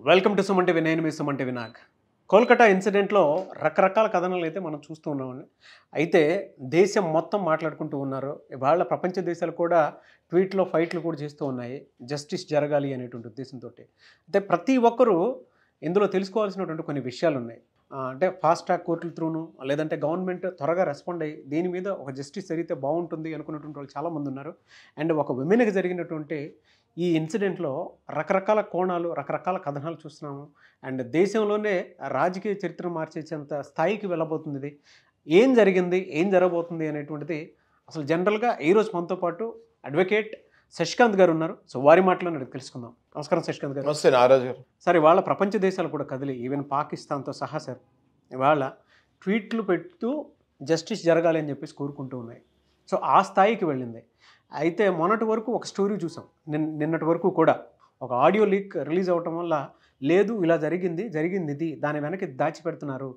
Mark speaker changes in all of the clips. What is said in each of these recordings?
Speaker 1: Welcome to Suman TV. నేను మీ Suman TV Nag. Kolkata ఇన్సిడెంట్లో రకరకాల కథనాలు అయితే మనం చూస్తూ ఉన్నామండి. అయితే దేశం మొత్తం మాట్లాడుకుంటూ ఉన్నారు. ఇవాళ ప్రపంచ దేశాలు కూడా ట్వీట్లో ఫైట్లు కూడా చేస్తూ ఉన్నాయి, జస్టిస్ జరగాలి అనేటువంటి ఉద్దేశంతో. అయితే ప్రతి ఒక్కరూ ఇందులో తెలుసుకోవాల్సినటువంటి కొన్ని విషయాలు ఉన్నాయి. అంటే ఫాస్ట్ ట్రాక్ కోర్టుల త్రూను, లేదంటే గవర్నమెంట్ త్వరగా రెస్పాండ్ అయ్యి దీని మీద ఒక జస్టిస్ జరిగితే బాగుంటుంది అనుకున్నటువంటి వాళ్ళు చాలామంది ఉన్నారు. అండ్ ఒక విమెన్కి జరిగినటువంటి ఈ ఇన్సిడెంట్లో రకరకాల కోణాలు, రకరకాల కథనాలు చూస్తున్నాము. అండ్ దేశంలోనే రాజకీయ చరిత్ర మార్చేసేంత స్థాయికి వెళ్ళబోతుంది ఇది. ఏం జరిగింది, ఏం జరగబోతుంది అనేటువంటిది అసలు జనరల్గా ఈరోజు మనతో పాటు అడ్వకేట్ శశికాంత్ గారు ఉన్నారు. సో వారి మాటలో తెలుసుకుందాం. నమస్కారం శశికాంత్ గారు.
Speaker 2: నమస్తే నారాజు గారు.
Speaker 1: సార్, ఇవాళ ప్రపంచ దేశాలు కూడా కదిలి, ఈవెన్ పాకిస్తాన్తో సహా సార్ ఇవాళ ట్వీట్లు పెడుతూ జస్టిస్ జరగాలి అని చెప్పేసి కోరుకుంటూ ఉన్నాయి. సో ఆ స్థాయికి వెళ్ళింది. అయితే మొన్నటి వరకు ఒక స్టోరీ చూసాం, నిన్నటి వరకు కూడా ఒక ఆడియో లీక్ రిలీజ్ అవ్వటం వల్ల లేదు ఇలా జరిగింది ఇది, దాని వెనక్కి దాచిపెడుతున్నారు,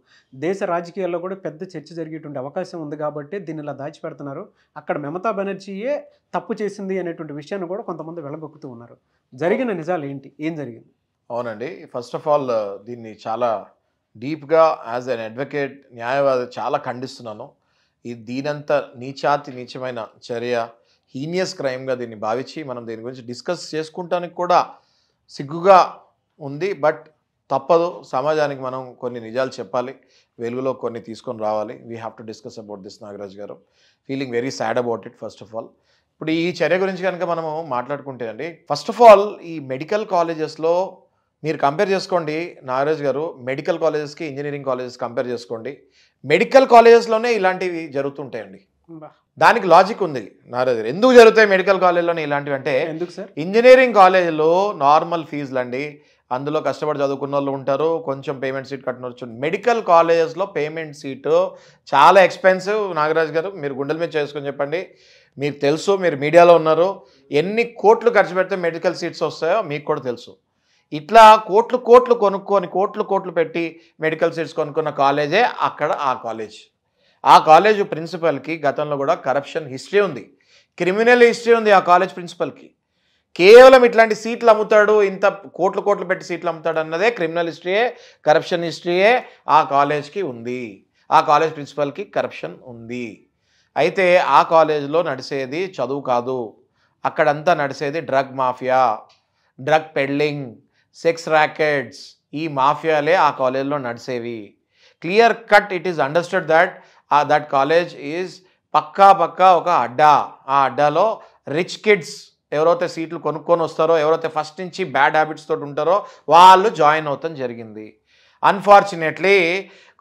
Speaker 1: దేశ రాజకీయాల్లో కూడా పెద్ద చర్చ జరిగేటువంటి అవకాశం ఉంది కాబట్టి దీన్ని ఇలా దాచిపెడుతున్నారు, అక్కడ మమతా బెనర్జీయే తప్పు చేసింది అనేటువంటి విషయాన్ని కూడా కొంతమంది వెళ్ళగొక్కుతూ ఉన్నారు. జరిగిన నిజాలు ఏంటి, ఏం జరిగింది?
Speaker 2: అవునండి, ఫస్ట్ ఆఫ్ ఆల్ దీన్ని చాలా డీప్గా యాజ్ అన్ అడ్వకేట్, న్యాయవాది చాలా ఖండిస్తున్నాను. దీనంత నీచమైన చర్య, హీనియస్ క్రైమ్గా దీన్ని భావించి మనం దీని గురించి డిస్కస్ చేసుకుంటానికి కూడా సిగ్గుగా ఉంది. బట్ తప్పదు, సమాజానికి మనం కొన్ని నిజాలు చెప్పాలి, వెలుగులో కొన్ని తీసుకొని రావాలి. We have to discuss about this Nagaraj garu. Feeling very sad about it. First of all ఇప్పుడు ఈ చర్య గురించి కనుక మనము మాట్లాడుకుంటే అండి, ఫస్ట్ ఆఫ్ ఆల్ ఈ మెడికల్ కాలేజెస్లో మీరు కంపేర్ చేసుకోండి నాగరాజ్ గారు, మెడికల్ కాలేజెస్కి ఇంజనీరింగ్ కాలేజెస్ కంపేర్ చేసుకోండి. మెడికల్ కాలేజెస్లోనే ఇలాంటివి జరుగుతుంటాయండి. దానికి లాజిక్ ఉంది నాగరాజ్ గారు. ఎందుకు జరుగుతాయి మెడికల్ కాలేజ్లోనే ఇలాంటివి అంటే,
Speaker 1: ఎందుకు సార్?
Speaker 2: ఇంజనీరింగ్ కాలేజీలో నార్మల్ ఫీజులు అండి, అందులో కష్టపడి చదువుకున్న వాళ్ళు ఉంటారు, కొంచెం పేమెంట్ సీట్ కట్టవచ్చు. మెడికల్ కాలేజెస్లో పేమెంట్ సీటు చాలా ఎక్స్పెన్సివ్ నాగరాజ్ గారు. మీరు గుండెల మీద చేసుకొని చెప్పండి, మీకు తెలుసు, మీరు మీడియాలో ఉన్నారు, ఎన్ని కోట్లు ఖర్చు పెడితే మెడికల్ సీట్స్ వస్తాయో మీకు కూడా తెలుసు. ఇట్లా కోట్లు కొనుక్కొని కోట్లు పెట్టి మెడికల్ సీట్స్ కొనుక్కున్న కాలేజే అక్కడ ఆ కాలేజ్ ప్రిన్సిపల్కి గతంలో కూడా కరప్షన్ హిస్టరీ ఉంది, క్రిమినల్ హిస్టరీ ఉంది ఆ కాలేజ్ ప్రిన్సిపల్కి. కేవలం ఇట్లాంటి సీట్లు అమ్ముతాడు, ఇంత కోట్లు పెట్టి సీట్లు అమ్ముతాడు అన్నదే క్రిమినల్ హిస్టరీయే, కరప్షన్ హిస్టరీయే ఆ కాలేజ్కి ఉంది. ఆ కాలేజ్ ప్రిన్సిపల్కి కరప్షన్ ఉంది. అయితే ఆ కాలేజ్లో నడిచేది చదువు కాదు, అక్కడంతా నడిచేది drug mafia, drug peddling, sex rackets, ఈ మాఫియాలే ఆ కాలేజ్లో నడిచేవి. Clear cut it is understood that college is పక్కా ఒక అడ్డా. ఆ అడ్డాలో రిచ్ కిడ్స్ ఎవరైతే సీట్లు కొనుక్కొని వస్తారో, ఎవరైతే ఫస్ట్ నుంచి బ్యాడ్ హ్యాబిట్స్ తోటి ఉంటారో వాళ్ళు జాయిన్ అవుతాం జరిగింది. అన్ఫార్చునేట్లీ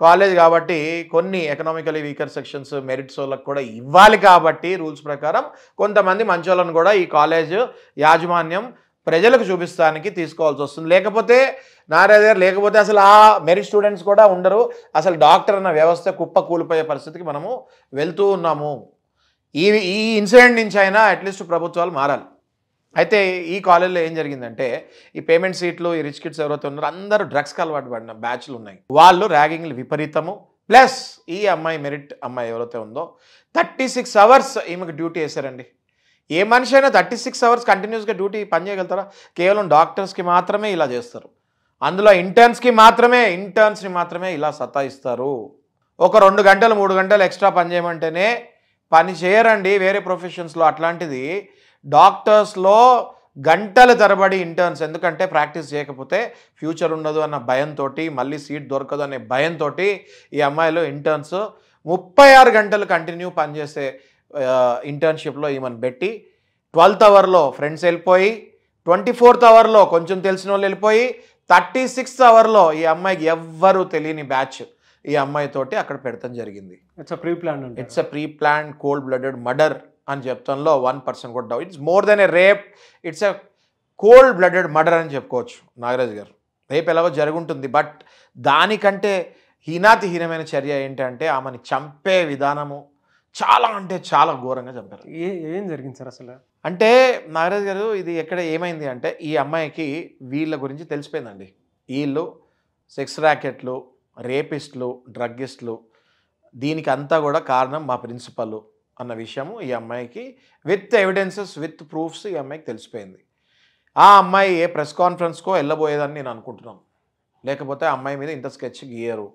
Speaker 2: కాలేజ్ కాబట్టి కొన్ని ఎకనామికలీ వీకర్ సెక్షన్స్ మెరిట్స్ వాళ్ళకి కూడా ఇవ్వాలి కాబట్టి రూల్స్ ప్రకారం కొంతమంది మంచోళ్ళను కూడా ఈ కాలేజ్ యాజమాన్యం ప్రజలకు చూపిస్తానికి తీసుకోవాల్సి వస్తుంది. లేకపోతే నారాయణ గారు, లేకపోతే అసలు ఆ మెరిట్ స్టూడెంట్స్ కూడా ఉండరు, అసలు డాక్టర్ అన్న వ్యవస్థ కుప్ప కూలిపోయే పరిస్థితికి మనము వెళ్తూ ఉన్నాము. ఈ ఇన్సిడెంట్ నుంచి అయినా అట్లీస్ట్ ప్రభుత్వాలు మారాలి. అయితే ఈ కాలేజ్లో ఏం జరిగిందంటే, ఈ పేమెంట్ సీట్లు, ఈ రిచ్ కిడ్స్ ఎవరైతే ఉన్నారో అందరూ డ్రగ్స్కి అలవాటు పడిన బ్యాచ్లు ఉన్నాయి. వాళ్ళు ర్యాగింగ్లు విపరీతము. ప్లస్ ఈ అమ్మాయి, మెరిట్ అమ్మాయి ఎవరైతే ఉందో 36 hours ఈమెకు డ్యూటీ వేశారండి. ఏ మనిషి అయినా 36 hours కంటిన్యూస్గా డ్యూటీ పని చేయగలుగుతారా? కేవలం డాక్టర్స్కి మాత్రమే ఇలా చేస్తారు, అందులో ఇంటర్న్స్ని మాత్రమే ఇలా సతాయిస్తారు. ఒక 2 గంటలు 3 గంటలు ఎక్స్ట్రా పని చేయమంటేనే పని చేయరండి వేరే ప్రొఫెషన్స్లో. అట్లాంటిది డాక్టర్స్లో గంటల తరబడి ఇంటర్న్స్, ఎందుకంటే ప్రాక్టీస్ చేయకపోతే ఫ్యూచర్ ఉండదు అన్న భయంతో, మళ్ళీ సీట్ దొరకదు అనే భయంతో ఈ అమ్మాయిలు ఇంటర్న్స్ 36 గంటలు కంటిన్యూ పనిచేసే ఇంటర్న్షిప్లో ఈమెను పెట్టి 12th hourలో ఫ్రెండ్స్ వెళ్ళిపోయి, 24th hourలో కొంచెం తెలిసిన వాళ్ళు వెళ్ళిపోయి, 36th hourలో ఈ అమ్మాయికి ఎవ్వరూ తెలియని బ్యాచ్ ఈ అమ్మాయితోటి అక్కడ పెడతాం జరిగింది.
Speaker 1: It's a pre plan
Speaker 2: cold blooded murder అని చెప్తాంలో 1% కూడా doubt. It's more than A rape, it's a cold blooded murder అని చెప్పుకోవచ్చు నాగరాజ్ గారు. రేపు ఎలాగో జరుగుంటుంది, బట్ దానికంటే హీనమైన చర్య ఏంటంటే ఆమెని చంపే విధానము చాలా అంటే చాలా ఘోరంగా చంపారు.
Speaker 1: ఏం జరిగింది సార్ అసలు
Speaker 2: అంటే నాగరాజ్ గారు, ఇది ఎక్కడ ఏమైంది అంటే, ఈ అమ్మాయికి వీళ్ళ గురించి తెలిసిపోయిందండి. వీళ్ళు సెక్స్ ర్యాకెట్లు, రేపిస్టులు, డ్రగ్గిస్టులు, దీనికి అంతా కూడా కారణం మా ప్రిన్సిపల్ అన్న విషయము ఈ అమ్మాయికి విత్ ఎవిడెన్సెస్, విత్ ప్రూఫ్స్ ఈ అమ్మాయికి తెలిసిపోయింది. ఆ అమ్మాయి ఏ ప్రెస్ కాన్ఫరెన్స్కో వెళ్ళబోయేదని నేను అనుకుంటున్నాను. లేకపోతే ఆ అమ్మాయి మీద ఇంత స్కెచ్ గీయరు.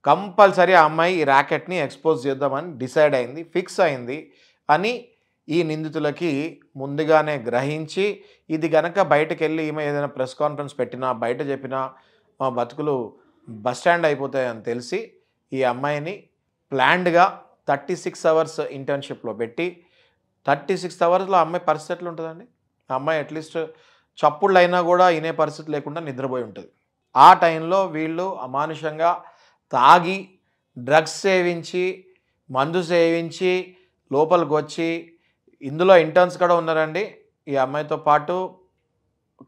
Speaker 2: కంపల్సరీ ఆ అమ్మాయి ఈ ర్యాకెట్ని ఎక్స్పోజ్ చేద్దామని డిసైడ్ అయింది, ఫిక్స్ అయింది అని ఈ నిందితులకి ముందుగానే గ్రహించి, ఇది గనక బయటకు వెళ్ళి ఈమె ఏదైనా ప్రెస్ కాన్ఫరెన్స్ పెట్టినా బయట చెప్పినా మా బతుకులు బస్ స్టాండ్ అయిపోతాయని తెలిసి ఈ అమ్మాయిని ప్లాన్డ్గా 36 అవర్స్ ఇంటర్న్షిప్లో పెట్టి 36 అవర్స్లో అమ్మాయి పరిస్థితి ఎట్లా ఉంటుందండి? ఆ అమ్మాయి అట్లీస్ట్ చప్పుళ్ళు అయినా కూడా వినే పరిస్థితి లేకుండా నిద్రపోయి ఉంటుంది. ఆ టైంలో వీళ్ళు అమానుషంగా తాగి డ్రగ్స్ సేవించి మందు సేవించి లోపలికి వచ్చి, ఇందులో ఇంటర్న్స్ కూడా ఉన్నారండి ఈ అమ్మాయితో పాటు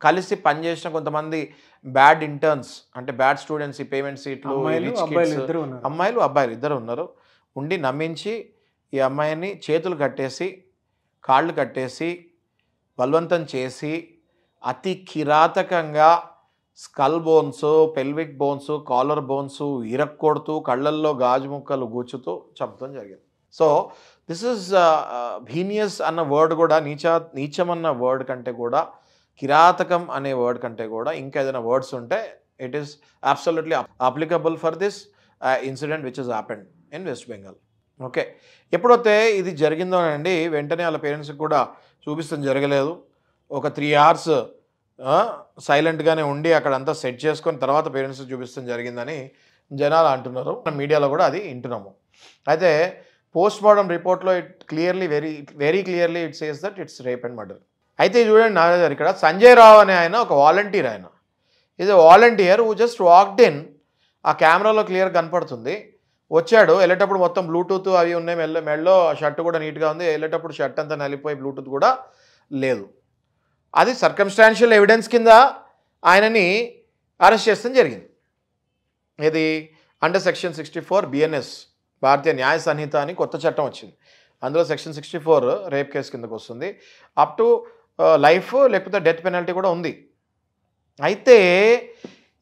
Speaker 2: కలిసి పనిచేసిన కొంతమంది బ్యాడ్ ఇంటర్న్స్, అంటే బ్యాడ్ స్టూడెంట్స్, ఈ పేమెంట్ సీట్లు, అమ్మాయిలు అబ్బాయిలు ఇద్దరు ఉన్నారు. ఉండి నమ్మించి ఈ అమ్మాయిని చేతులు కట్టేసి కాళ్ళు కట్టేసి బలవంతం చేసి అతి కిరాతకంగా skull bones, pelvic bones, collar bones ఇరక్కొడుతూ కళ్ళల్లో గాజు ముక్కలు గూచుతూ చంపడం జరిగింది. సో దిస్ ఇస్ హీనియస్ అన్న వర్డ్ కూడా, నీచం అన్న వర్డ్ కంటే కూడా, కిరాతకం అనే వర్డ్ కంటే కూడా ఇంకా ఏదైనా వర్డ్స్ ఉంటే it is absolutely applicable for this incident which is happened in west Bengal. Okay, ఎప్పుడైతే ఇది జరిగిందో అండి వెంటనే వాళ్ళ పేరెంట్స్కి కూడా చూపిస్తాం జరగలేదు. ఒక 3 hours సైలెంట్గానే ఉండి అక్కడంతా సెట్ చేసుకొని తర్వాత పేరెంట్స్కి చూపిస్తాం జరిగిందని జనాలు అంటున్నారు. మీడియాలో కూడా అది వింటున్నాము. అయితే పోస్ట్ మార్టం రిపోర్ట్లో it clearly very clearly it says that it's rape and murder. అయితే చూడండి నారాయణ గారు, ఇక్కడ సంజయ్ రావు అనే ఆయన ఒక వాలంటీర్. ఆయన ఇది volunteer who just walked in. ఆ కెమెరాలో క్లియర్ కనపడుతుంది. వచ్చాడు, వెళ్ళేటప్పుడు మొత్తం బ్లూటూత్ అవి ఉన్నాయి, మెడలో షర్ట్ కూడా నీట్గా ఉంది, వెళ్ళేటప్పుడు షర్ట్ అంతా నలిపోయి బ్లూటూత్ కూడా లేదు. అది సర్కమ్స్టాన్షియల్ ఎవిడెన్స్ కింద ఆయనని అరెస్ట్ చేస్తాం జరిగింది. ఇది అండర్ సెక్షన్ 64 BNS, భారతీయ న్యాయ సంహిత అని కొత్త చట్టం వచ్చింది. అందులో సెక్షన్ 64 రేప్ కేసు కిందకు వస్తుంది. అప్ టు లైఫ్ లేకపోతే డెత్ పెనాల్టీ కూడా ఉంది. అయితే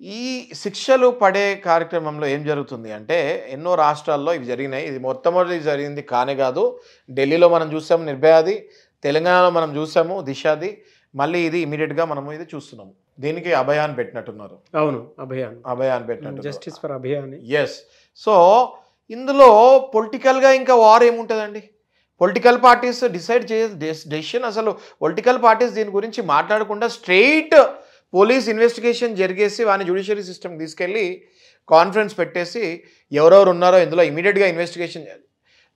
Speaker 2: ఈ శిక్షలు పడే కార్యక్రమంలో ఏం జరుగుతుంది అంటే, ఎన్నో రాష్ట్రాల్లో ఇవి జరిగినాయి. ఇది మొట్టమొదటి జరిగింది కానే కాదు. ఢిల్లీలో మనం చూసాము నిర్భయాది, తెలంగాణలో మనం చూసాము దిశాది, మళ్ళీ ఇది ఇమీడియట్గా మనము ఇది చూస్తున్నాము. దీనికి అభయాన్ పెట్టినట్టున్నారు.
Speaker 1: అవును,
Speaker 2: అభయాన్ పెట్టినట్టు,
Speaker 1: justice for Abhayan.
Speaker 2: Yes. So ఇందులో పొలిటికల్గా ఇంకా వార్ ఏముంటుందండి? Political parties decide decision. అసలు పొలిటికల్ పార్టీస్ దీని గురించి మాట్లాడకుండా స్ట్రెయిట్ పోలీస్ ఇన్వెస్టిగేషన్ జరిగేసి వాని జ్యుడిషియరీ సిస్టమ్ తీసుకెళ్ళి కాన్ఫరెన్స్ పెట్టేసి ఎవరెవరు ఉన్నారో ఇందులో ఇమీడియట్గా ఇన్వెస్టిగేషన్ చేయాలి.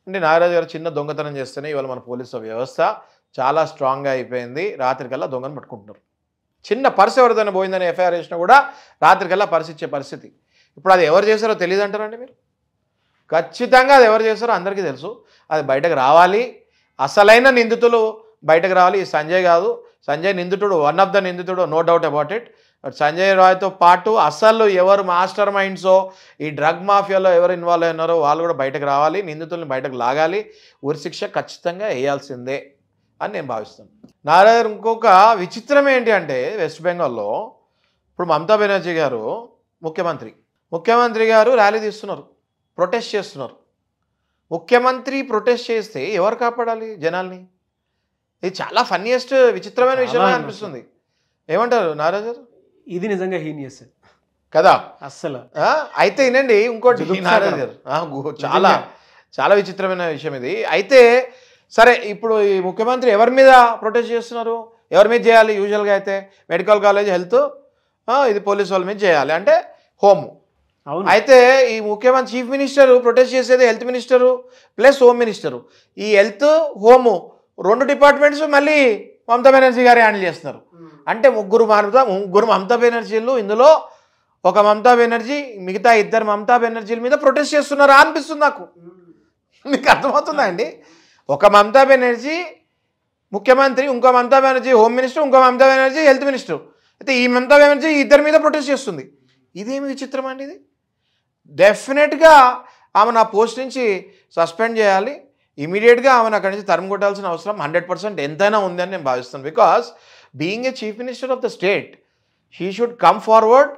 Speaker 2: అంటే నాగరాజు గారు చిన్న దొంగతనం చేస్తేనే ఇవాళ మన పోలీసు వ్యవస్థ చాలా స్ట్రాంగ్గా అయిపోయింది. రాత్రికల్లా దొంగను పట్టుకుంటున్నారు. చిన్న పర్స్ ఎవరిదైనా పోయిందని ఎఫ్ఐఆర్ చేసినా కూడా రాత్రికల్లా పర్స్ ఇచ్చే పరిస్థితి. ఇప్పుడు అది ఎవరు చేశారో తెలియదు అంటారండి మీరు? ఖచ్చితంగా అది ఎవరు చేశారో అందరికీ తెలుసు. అది బయటకు రావాలి, అసలైన నిందితులు బయటకు రావాలి. ఈ సంజయ్ కాదు, సంజయ్ నిందితుడు, వన్ ఆఫ్ ద నిందితుడు, no doubt about it. Sanjay రాయ్తో పాటు అసలు ఎవరు మాస్టర్ మైండ్సో ఈ డ్రగ్ మాఫియాలో ఎవరు ఇన్వాల్వ్ అయినారో వాళ్ళు కూడా బయటకు రావాలి, నిందితుల్ని బయటకు లాగాలి, ఉరిశిక్ష ఖచ్చితంగా వేయాల్సిందే అని నేను భావిస్తాను. నారాయణ ఇంకొక విచిత్రం ఏంటి అంటే, వెస్ట్ బెంగాల్లో ఇప్పుడు మమతా బెనర్జీ గారు ముఖ్యమంత్రి గారు ర్యాలీ తీస్తున్నారు, ప్రొటెస్ట్ చేస్తున్నారు. ముఖ్యమంత్రి ప్రొటెస్ట్ చేస్తే ఎవరు కాపాడాలి జనాల్ని? ఇది చాలా ఫన్నీయెస్ట్ విచిత్రమైన విషయంగా అనిపిస్తుంది. ఏమంటారు నారాజు గారు?
Speaker 1: ఇది నిజంగా హీనియస్
Speaker 2: కదా
Speaker 1: అస్సలు.
Speaker 2: అయితే వినండి ఇంకోటి నారాజు గారు, చాలా చాలా విచిత్రమైన విషయం ఇది. అయితే సరే, ఇప్పుడు ఈ ముఖ్యమంత్రి ఎవరి మీద ప్రొటెస్ట్ చేస్తున్నారు? ఎవరి మీద చేయాలి? యూజువల్గా అయితే మెడికల్ కాలేజ్, హెల్త్, ఇది పోలీస్ వాళ్ళ మీద చేయాలి, అంటే హోము. అయితే ఈ ముఖ్యమంత్రి చీఫ్ మినిస్టర్ ప్రొటెస్ట్ చేసేది health minister plus home minister. ఈ హెల్త్ హోము 2 డిపార్ట్మెంట్స్ మళ్ళీ మమతా బెనర్జీ గారే హ్యాండిల్ చేస్తున్నారు. అంటే ముగ్గురు మమతా బెనర్జీలు, ఇందులో ఒక మమతా బెనర్జీ మిగతా 2 మమతా బెనర్జీల మీద ప్రొటెస్ట్ చేస్తున్నారా అనిపిస్తుంది నాకు. మీకు అర్థమవుతుందా అండి? ఒక మమతా బెనర్జీ ముఖ్యమంత్రి, ఇంకో మమతా బెనర్జీ హోమ్ మినిస్టర్, ఇంకో మమతా బెనర్జీ హెల్త్ మినిస్టర్. అయితే ఈ మమతా బెనర్జీ 2 మీద ప్రొటెస్ట్ చేస్తుంది. ఇదేమి విచిత్రం అండి ఇది? డెఫినెట్గా ఆమె నా పోస్ట్ నుంచి సస్పెండ్ చేయాలి, ఇమీడియట్గా ఆమెను అక్కడి నుంచి తరిమి కొట్టాల్సిన అవసరం 100% ఎంతైనా ఉంది అని నేను భావిస్తాను. Because being a chief minister of the state, she should come forward,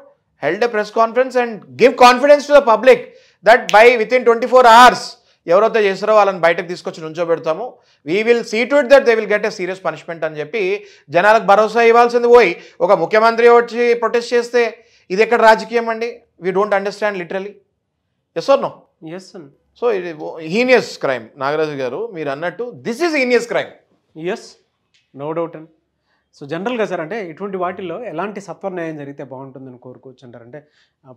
Speaker 2: held a press conference and give confidence to the public that by within 24 hours ఎవరైతే చేస్తారో వాళ్ళని బయటకు తీసుకొచ్చి నుంచోబెడతాము, we will see to it that they will get a serious punishment అని చెప్పి జనాలకు భరోసా ఇవ్వాల్సింది పోయి ఒక ముఖ్యమంత్రి వచ్చి ప్రొటెస్ట్ చేస్తే ఇది ఎక్కడ రాజకీయం అండి? We don't understand literally. Yes or no?
Speaker 1: Yes అండి.
Speaker 2: సో ఇది హీనియస్ క్రైమ్. నాగరాజు గారు మీరు అన్నట్టు this is heinous crime.
Speaker 1: Yes, no doubt అండి. సో జనరల్గా సార్ అంటే ఇటువంటి వాటిల్లో ఎలాంటి సత్వర న్యాయం జరిగితే బాగుంటుందని కోరుకోవచ్చు అంటారు? అంటే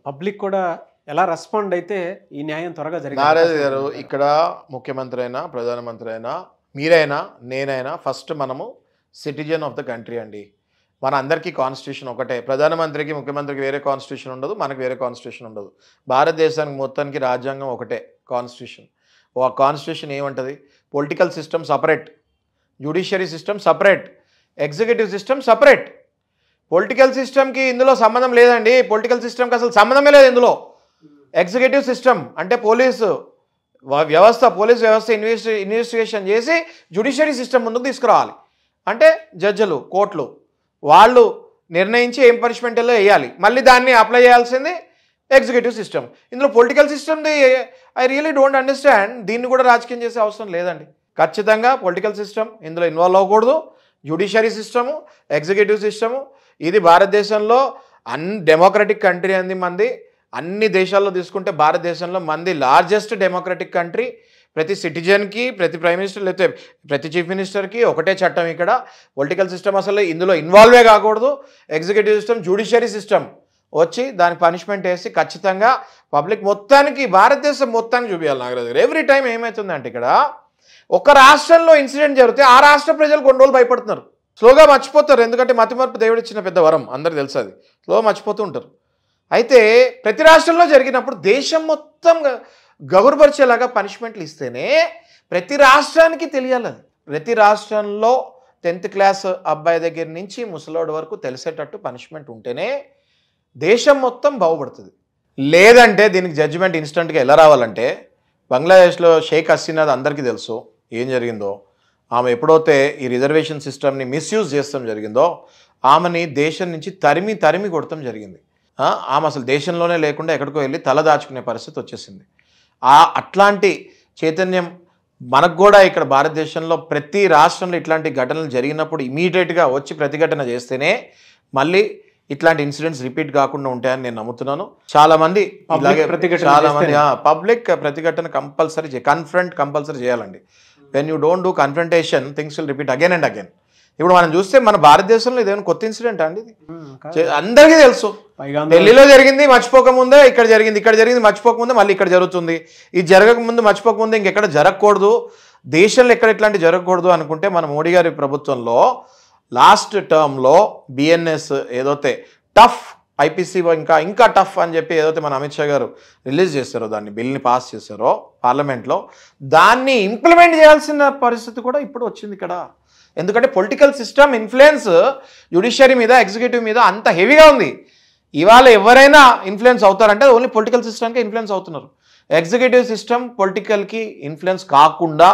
Speaker 1: పబ్లిక్ కూడా ఎలా రెస్పాండ్ అయితే ఈ న్యాయం త్వరగా జరిగింది?
Speaker 2: నాగరాజు గారు ఇక్కడ ముఖ్యమంత్రి అయినా ప్రధానమంత్రి అయినా మీరైనా నేనైనా ఫస్ట్ మనము సిటిజన్ ఆఫ్ ద కంట్రీ అండి. మన అందరికీ కాన్స్టిట్యూషన్ ఒకటే. ప్రధానమంత్రికి ముఖ్యమంత్రికి వేరే కాన్స్టిట్యూషన్ ఉండదు, మనకు వేరే కాన్స్టిట్యూషన్ ఉండదు. భారతదేశానికి మొత్తానికి రాజ్యాంగం ఒకటే కాన్స్టిట్యూషన్. ఆ కాన్స్టిట్యూషన్ ఏమంటుంది? Political system separate, judiciary system separate, executive system separate. Political సిస్టమ్కి ఇందులో సంబంధం లేదండి. పొలిటికల్ సిస్టమ్కి అసలు సంబంధమే లేదు ఇందులో. ఎగ్జిక్యూటివ్ సిస్టమ్ అంటే పోలీస్ వ్యవస్థ ఇన్వెస్టిగేషన్ చేసి జ్యుడిషియరీ సిస్టమ్ ముందుకు తీసుకురావాలి. అంటే జడ్జిలు, కోర్టులు వాళ్ళు నిర్ణయించి ఏం పనిష్మెంట్లో వేయాలి, మళ్ళీ దాన్ని అప్లై చేయాల్సింది ఎగ్జిక్యూటివ్ సిస్టమ్. ఇందులో పొలిటికల్ సిస్టమ్ది ఐ రియలీ డోంట్ అండర్స్టాండ్. దీన్ని కూడా రాజకీయం చేసే అవసరం లేదండి. ఖచ్చితంగా పొలిటికల్ సిస్టమ్ ఇందులో ఇన్వాల్వ్ అవ్వకూడదు. జ్యుడిషియరీ సిస్టము, ఎగ్జిక్యూటివ్ సిస్టము, ఇది భారతదేశంలో డెమోక్రటిక్ కంట్రీ అంది మంది. అన్ని దేశాల్లో తీసుకుంటే భారతదేశంలో మంది లార్జెస్ట్ డెమోక్రటిక్ కంట్రీ. ప్రతి సిటిజన్కి, ప్రతి ప్రైమ్ మినిస్టర్ లేకపోతే ప్రతి చీఫ్ మినిస్టర్కి ఒకటే చట్టం. ఇక్కడ పొలిటికల్ సిస్టమ్ అసలు ఇందులో ఇన్వాల్వే కాకూడదు. ఎగ్జిక్యూటివ్ సిస్టమ్, జ్యుడిషియరీ సిస్టమ్ వచ్చి దానికి పనిష్మెంట్ వేసి ఖచ్చితంగా పబ్లిక్ మొత్తానికి, భారతదేశం మొత్తానికి చూపించాలి. నాగరాజు గారు ఎవ్రీ టైం ఏమవుతుందంటే ఇక్కడ ఒక రాష్ట్రంలో ఇన్సిడెంట్ జరిగితే ఆ రాష్ట్ర ప్రజలు కొన్ని రోజులు భయపడుతున్నారు, స్లోగా మర్చిపోతారు. ఎందుకంటే మతిమరుపు దేవుడు ఇచ్చిన పెద్ద వరం, అందరికి తెలుసు అది. స్లోగా మర్చిపోతూ ఉంటారు. అయితే ప్రతి రాష్ట్రంలో జరిగినప్పుడు దేశం మొత్తం గగురుపరిచేలాగా పనిష్మెంట్లు ఇస్తేనే ప్రతి రాష్ట్రానికి తెలియాలి. అది ప్రతి రాష్ట్రంలో 10th క్లాస్ అబ్బాయి దగ్గర నుంచి ముసలోడి వరకు తెలిసేటట్టు పనిష్మెంట్ ఉంటేనే దేశం మొత్తం బాగుపడుతుంది. లేదంటే దీనికి జడ్జిమెంట్ ఇన్స్టెంట్గా ఎలా రావాలంటే, బంగ్లాదేశ్లో షేక్ హసీనాది అందరికీ తెలుసు ఏం జరిగిందో. ఆమె ఎప్పుడైతే ఈ రిజర్వేషన్ సిస్టమ్ని మిస్యూజ్ చేస్తాం జరిగిందో ఆమెని దేశం నుంచి తరిమి కొడతాం జరిగింది. ఆమె అసలు దేశంలోనే లేకుండా ఎక్కడికో వెళ్ళి తల దాచుకునే పరిస్థితి వచ్చేసింది. అట్లాంటి చైతన్యం మనకు కూడా ఇక్కడ భారతదేశంలో ప్రతి రాష్ట్రంలో ఇట్లాంటి ఘటనలు జరిగినప్పుడు ఇమీడియట్గా వచ్చి ప్రతిఘటన చేస్తేనే మళ్ళీ ఇట్లాంటి ఇన్సిడెంట్స్ రిపీట్ కాకుండా ఉంటాయని నేను నమ్ముతున్నాను. చాలామంది పబ్లిక్ ప్రతిఘటన కంపల్సరీ చేయాలండి. When you don't do confrontation things will repeat again and again. ఇప్పుడు మనం చూస్తే మన భారతదేశంలో ఇదేమైనా కొత్త ఇన్సిడెంట్ అండి? ఇది అందరికీ తెలుసు. ఢిల్లీలో జరిగింది మర్చిపోకముందే ఇక్కడ జరిగింది మర్చిపోకముందే మళ్ళీ ఇక్కడ జరుగుతుంది. ఇది జరగకముందు మర్చిపోకముందే ఇంకెక్కడ జరగకూడదు, దేశంలో ఎక్కడ ఇట్లాంటి జరగకూడదు అనుకుంటే మన మోడీ గారి ప్రభుత్వంలో లాస్ట్ టర్మ్లో బిఎన్ఎస్ ఏదైతే టఫ్ ఐపీసీ ఇంకా టఫ్ అని చెప్పి ఏదైతే మన అమిత్ షా గారు రిలీజ్ చేశారో, దాన్ని బిల్ని పాస్ చేశారో పార్లమెంట్లో, దాన్ని ఇంప్లిమెంట్ చేయాల్సిన పరిస్థితి కూడా ఇప్పుడు వచ్చింది ఇక్కడ. ఎందుకంటే పొలిటికల్ సిస్టమ్ ఇన్ఫ్లుయెన్స్ జ్యుడిషియరీ మీద, ఎగ్జిక్యూటివ్ మీద అంత హెవీగా ఉంది. ఇవాళ ఎవరైనా ఇన్ఫ్లుయెన్స్ అవుతారంటే ఓన్లీ పొలిటికల్ సిస్టమ్కి ఇన్ఫ్లుయెన్స్ అవుతున్నారు. ఎగ్జిక్యూటివ్ సిస్టమ్ పొలిటికల్కి ఇన్ఫ్లుయెన్స్ కాకుండా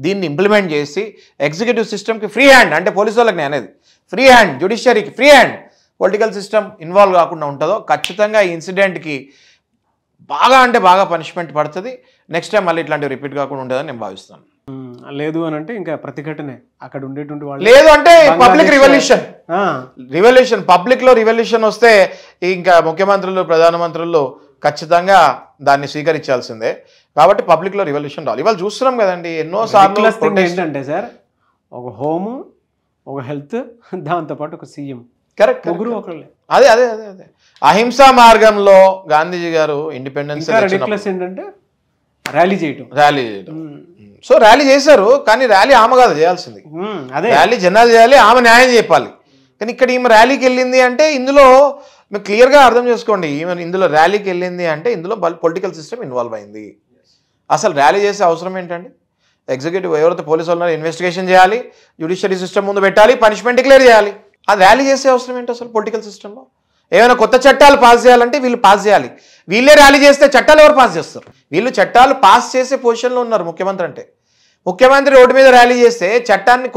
Speaker 2: దీన్ని ఇంప్లిమెంట్ చేసి ఎగ్జిక్యూటివ్ సిస్టమ్కి ఫ్రీ హ్యాండ్, అంటే పోలీసు వాళ్ళకి నేను అనేది ఫ్రీ హ్యాండ్, జ్యుడిషియరీకి free hand, political system involve కాకుండా ఉంటుందో ఖచ్చితంగా ఈ ఇన్సిడెంట్కి బాగా పనిష్మెంట్ పడుతుంది. నెక్స్ట్ టైం మళ్ళీ ఇట్లాంటివి రిపీట్ కాకుండా ఉంటుందని నేను భావిస్తాను.
Speaker 1: లేదు అని అంటే ఇంకా ప్రతిఘటనే అక్కడ ఉండేటువంటి వాళ్ళు.
Speaker 2: లేదు అంటే పబ్లిక్ రివల్యూషన్ పబ్లిక్ లో రివల్యూషన్ వస్తే ఇంకా ముఖ్యమంత్రులు, ప్రధానమంత్రులు ఖచ్చితంగా దాన్ని స్వీకరించాల్సిందే. కాబట్టి పబ్లిక్ లో రివల్యూషన్ రావాలి. ఇవాళ చూస్తున్నాం కదండి ఎన్నోసార్లు.
Speaker 1: ఏంటంటే సార్, ఒక హోము, ఒక హెల్త్, దాంతోపాటు ఒక సీఎం,
Speaker 2: కరెక్ట్,
Speaker 1: ముగ్గురు ఒకళ్ళే.
Speaker 2: అదే అహింసా మార్గంలో గాంధీజీ గారు ఇండిపెండెన్స్
Speaker 1: ఏంటంటే ర్యాలీ చేయటం.
Speaker 2: సో ర్యాలీ చేశారు, కానీ ర్యాలీ ఆమె కాదు చేయాల్సింది. ర్యాలీ జనాలు చేయాలి, ఆమె న్యాయం చెప్పాలి. కానీ ఇక్కడ ఈమె ర్యాలీకి వెళ్ళింది అంటే ఇందులో మీరు క్లియర్గా అర్థం చేసుకోండి, ఈమె ఇందులో ర్యాలీకి వెళ్ళింది అంటే ఇందులో పొలిటికల్ సిస్టమ్ ఇన్వాల్వ్ అయింది. అసలు ర్యాలీ చేసే అవసరం ఏంటండి? ఎగ్జిక్యూటివ్ ఎవరైతే పోలీసు వాళ్ళు ఇన్వెస్టిగేషన్ చేయాలి, జ్యుడిషియరీ సిస్టమ్ ముందు పెట్టాలి, పనిష్మెంట్ డిక్లేర్ చేయాలి. అది ర్యాలీ చేసే అవసరం ఏంటి అసలు పొలిటికల్ సిస్టంలో? ఏమైనా కొత్త చట్టాలు పాస్ చేయాలంటే వీళ్ళు పాస్ చేయాలి. వీళ్ళే ర్యాలీ చేస్తే చట్టాలు ఎవరు పాస్ చేస్తారు? వీళ్ళు చట్టాలు పాస్ చేసే పొజిషన్లో ఉన్నారు ముఖ్యమంత్రి అంటే. ముఖ్యమంత్రి రోడ్డు మీద ర్యాలీ చేస్తే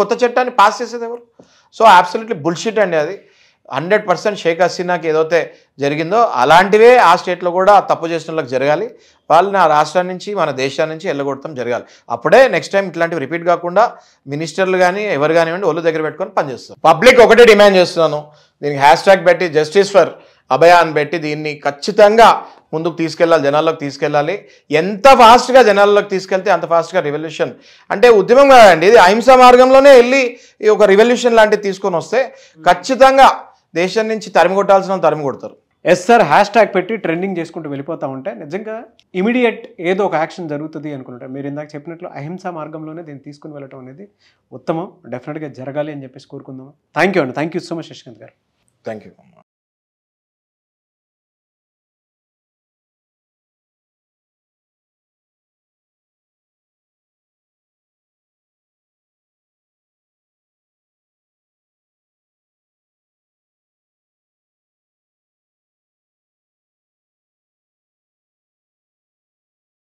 Speaker 2: కొత్త చట్టాన్ని పాస్ చేసేది ఎవరు? సో అబ్సల్యూట్లీ బుల్షిట్ అండి అది. 100% షేక్ హసీనాకి ఏదైతే జరిగిందో అలాంటివే ఆ స్టేట్లో కూడా తప్పు చేసిన వాళ్ళకి జరగాలి. వాళ్ళని ఆ రాష్ట్రం నుంచి మన దేశాన్ని నుంచి వెళ్ళగొట్టడం జరగాలి. అప్పుడే నెక్స్ట్ టైం ఇట్లాంటివి రిపీట్ కాకుండా మినిస్టర్లు కానీ ఎవరు కానివ్వండి ఒళ్ళు దగ్గర పెట్టుకొని పనిచేస్తారు. పబ్లిక్ ఒకటే డిమాండ్ చేస్తున్నాను, దీనికి హ్యాష్ట్యాగ్ పెట్టి జస్టిస్ ఫర్ అభయ అని పెట్టి దీన్ని ఖచ్చితంగా ముందుకు తీసుకెళ్ళాలి, జనాల్లోకి తీసుకెళ్ళాలి. ఎంత ఫాస్ట్గా జనాల్లోకి తీసుకెళ్తే అంత ఫాస్ట్గా రివల్యూషన్, అంటే ఉద్యమం కాదండి, ఇది అహింసా మార్గంలోనే వెళ్ళి ఈ ఒక రివల్యూషన్ లాంటిది తీసుకొని వస్తే ఖచ్చితంగా దేశం నుంచి తరిమి కొట్టాల్సిన వాళ్ళు తరిమి కొడతారు.
Speaker 1: ఎస్ సార్, హ్యాష్ ట్యాగ్ పెట్టి ట్రెండింగ్ చేసుకుంటూ వెళ్ళిపోతూ ఉంటే నిజంగా ఇమీడియట్ ఏదో ఒక యాక్షన్ జరుగుతుంది అనుకుంటారు. మీరు ఇందాక చెప్పినట్లు అహింసా మార్గంలోనే దీన్ని తీసుకుని వెళ్ళటం అనేది ఉత్తమం, డెఫినెట్గా జరగాలి అని చెప్పేసి కోరుకుందాం. థ్యాంక్ యూ అండి, thank you so much Shashikant garu.
Speaker 2: Thank you.